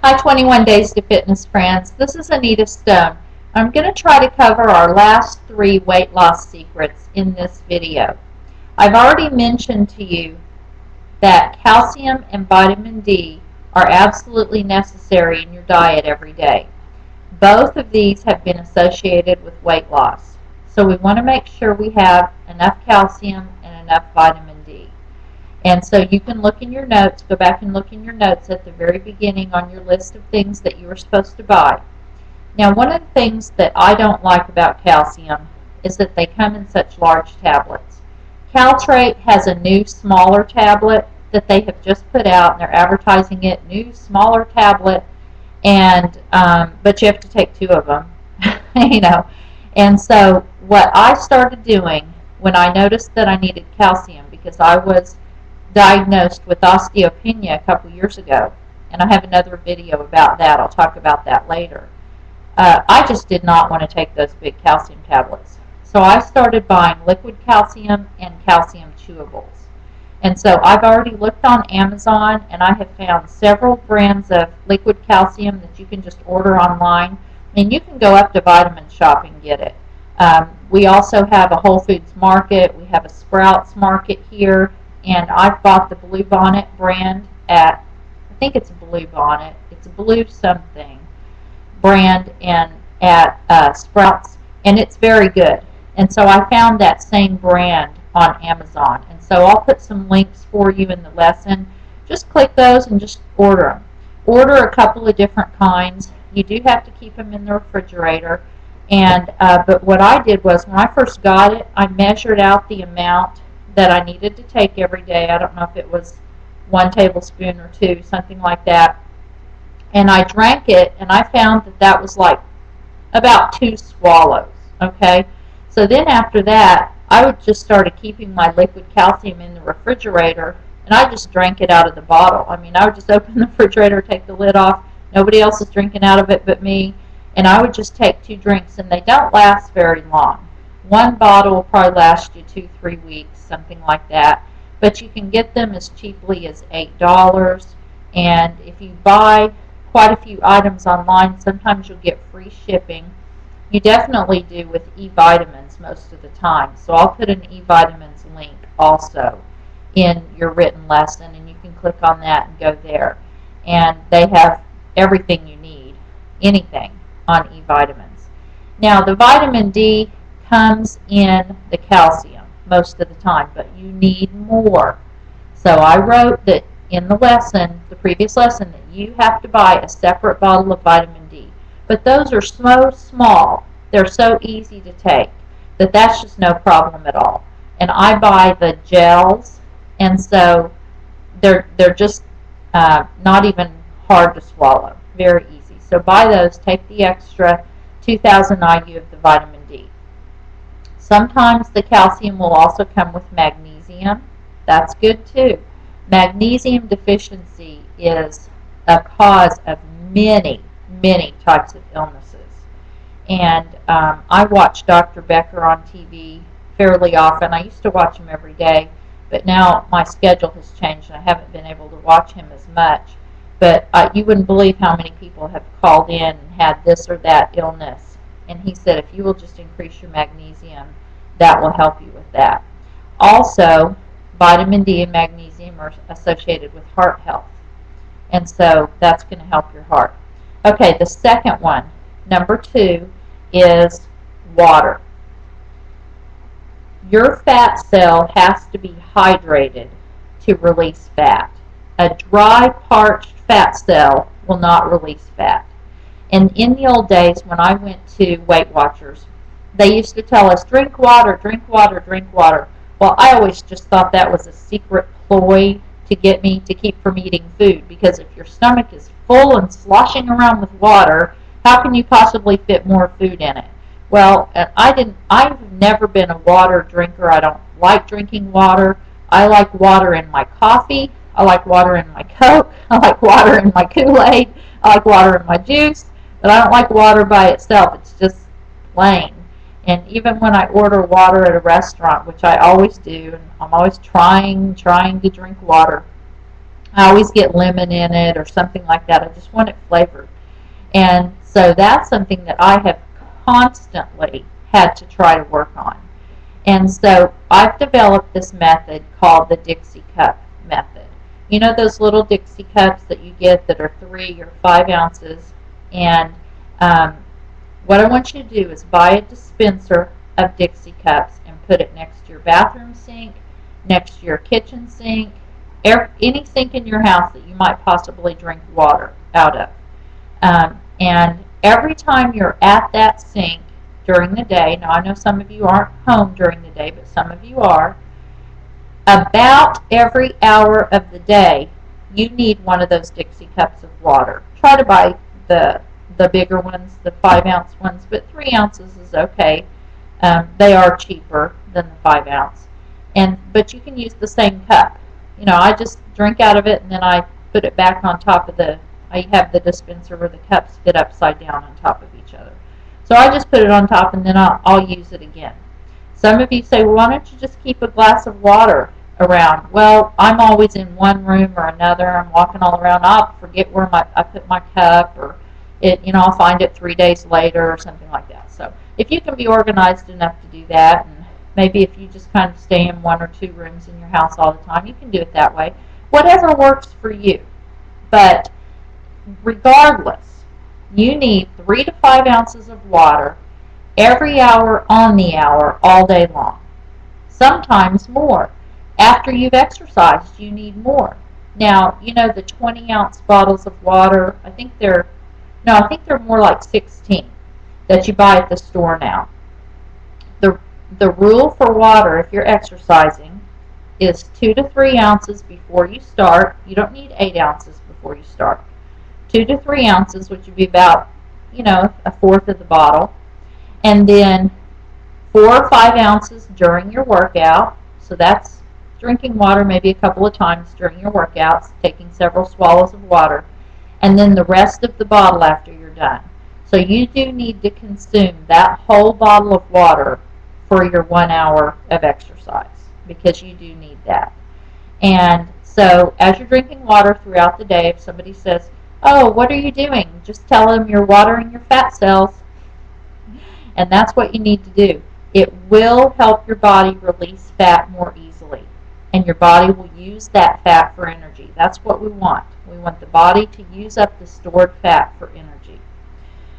Hi, 21 Days to Fitness friends. This is Anita Stone. I'm going to try to cover our last 3 weight loss secrets in this video. I've already mentioned to you that calcium and vitamin D are absolutely necessary in your diet every day. Both of these have been associated with weight loss. So we want to make sure we have enough calcium and enough vitamin D. And so you can look in your notes, go back and look in your notes at the very beginning on your list of things that you were supposed to buy. Now, one of the things that I don't like about calcium is that they come in such large tablets. Caltrate has a new, smaller tablet that they have just put out, and they're advertising it, new, smaller tablet, and but you have to take 2 of them, you know. And so what I started doing when I noticed that I needed calcium, because I was diagnosed with osteopenia a couple years ago, and I have another video about that. I'll talk about that later. I just did not want to take those big calcium tablets. So I started buying liquid calcium and calcium chewables. And so I've already looked on Amazon, and I have found several brands of liquid calcium that you can just order online. And you can go up to Vitamin Shop and get it. We also have a Whole Foods Market. We have a Sprouts Market here. And I've bought the Blue Bonnet brand at, I think it's Blue Bonnet. It's Blue something brand and at Sprouts, and it's very good. And so I found that same brand on Amazon. And so I'll put some links for you in the lesson. Just click those and just order them. Order a couple of different kinds. You do have to keep them in the refrigerator. And but what I did was, when I first got it, I measured out the amount that I needed to take every day. I don't know if it was 1 tablespoon or 2, something like that. And I drank it, and I found that that was like about 2 swallows, okay? So then after that, I would just started keeping my liquid calcium in the refrigerator, and I just drank it out of the bottle. I mean, I would just open the refrigerator, take the lid off. Nobody else is drinking out of it but me. And I would just take 2 drinks, and they don't last very long. 1 bottle will probably last you 2-3 weeks, something like that. But you can get them as cheaply as $8. And if you buy quite a few items online, sometimes you'll get free shipping. You definitely do with E-vitamins most of the time. So I'll put an E-vitamins link also in your written lesson, and you can click on that and go there. And they have everything you need, anything on E-vitamins. Now, the vitamin D comes in the calcium most of the time, but you need more. So I wrote that in the lesson, the previous lesson, that you have to buy a separate bottle of vitamin D. But those are so small, they're so easy to take, that that's just no problem at all. And I buy the gels, and so they're just not even hard to swallow, very easy. So buy those, take the extra 2,000 IU of the vitamin D. Sometimes the calcium will also come with magnesium. That's good too. Magnesium deficiency is a cause of many, many types of illnesses. And I watch Dr. Becker on TV fairly often. I used to watch him every day, but now my schedule has changed and I haven't been able to watch him as much. But you wouldn't believe how many people have called in and had this or that illness. And he said, if you will just increase your magnesium, that will help you with that. Also, vitamin D and magnesium are associated with heart health. And so that's going to help your heart. Okay, the second one, number 2, is water. Your fat cell has to be hydrated to release fat. A dry, parched fat cell will not release fat. And in the old days, when I went to Weight Watchers, they used to tell us, drink water, drink water, drink water. Well, I always just thought that was a secret ploy to get me to keep from eating food, because if your stomach is full and sloshing around with water, how can you possibly fit more food in it? Well, I've never been a water drinker. I don't like drinking water. I like water in my coffee. I like water in my Coke. I like water in my Kool-Aid. I like water in my juice. But I don't like water by itself. It's just plain. And even when I order water at a restaurant, which I always do, and I'm always trying to drink water, I always get lemon in it or something like that. I just want it flavored. And so that's something that I have constantly had to try to work on. And so I've developed this method called the Dixie Cup method. You know those little Dixie cups that you get that are 3 or 5 ounces? And what I want you to do is buy a dispenser of Dixie cups and put it next to your bathroom sink, next to your kitchen sink, any sink in your house that you might possibly drink water out of. And every time you're at that sink during the day, now I know some of you aren't home during the day, but some of you are, about every hour of the day, you need one of those Dixie cups of water. Try to buy the bigger ones, the 5-ounce ones, but 3 ounces is okay. They are cheaper than the 5-ounce. But you can use the same cup. You know, I just drink out of it and then I put it back on top of I have the dispenser where the cups fit upside down on top of each other. So I just put it on top and then I'll use it again. Some of you say, well, why don't you just keep a glass of water around? Well, I'm always in one room or another. I'm walking all around. I'll forget where I put my cup, or I'll find it 3 days later or something like that. So if you can be organized enough to do that, and maybe if you just kind of stay in 1 or 2 rooms in your house all the time, you can do it that way. Whatever works for you. But regardless, you need 3 to 5 ounces of water every hour on the hour all day long. Sometimes more. After you've exercised, you need more. Now, you know the 20-ounce bottles of water, I think they're more like 16 that you buy at the store now. The rule for water, if you're exercising, is 2 to 3 ounces before you start. You don't need 8 ounces before you start. 2 to 3 ounces, which would be about, a fourth of the bottle. And then 4 or 5 ounces during your workout. So that's drinking water maybe a couple of times during your workouts, taking several swallows of water. And then the rest of the bottle after you're done. So you do need to consume that whole bottle of water for your 1 hour of exercise, because you do need that. And so as you're drinking water throughout the day, if somebody says, oh, what are you doing? Just tell them you're watering your fat cells. And that's what you need to do. It will help your body release fat more easily. And your body will use that fat for energy. That's what we want. We want the body to use up the stored fat for energy.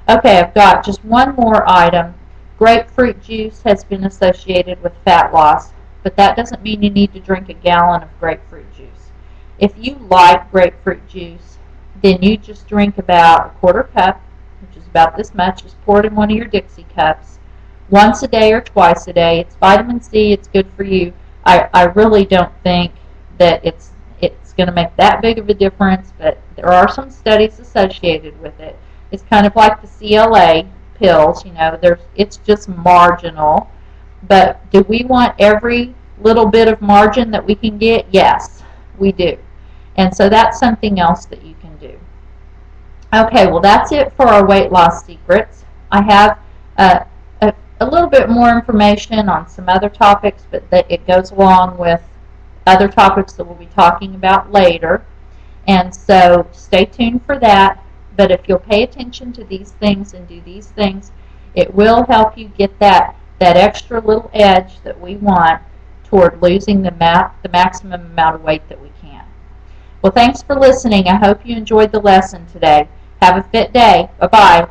Okay, I've got just one more item. Grapefruit juice has been associated with fat loss, but that doesn't mean you need to drink a gallon of grapefruit juice. If you like grapefruit juice, then you just drink about a 1/4 cup, which is about this much. Just pour it in one of your Dixie cups once a day or twice a day. It's vitamin C. It's good for you. I really don't think that it's going to make that big of a difference, but there are some studies associated with it. It's kind of like the CLA pills, it's just marginal. But do we want every little bit of margin that we can get? Yes, we do. And so that's something else that you can do. Okay, well that's it for our weight loss secrets. I have a little bit more information on some other topics, but it goes along with other topics that we'll be talking about later. And so stay tuned for that. But if you'll pay attention to these things and do these things, it will help you get that extra little edge that we want toward losing the maximum amount of weight that we can. Well, thanks for listening. I hope you enjoyed the lesson today. Have a fit day. Bye-bye.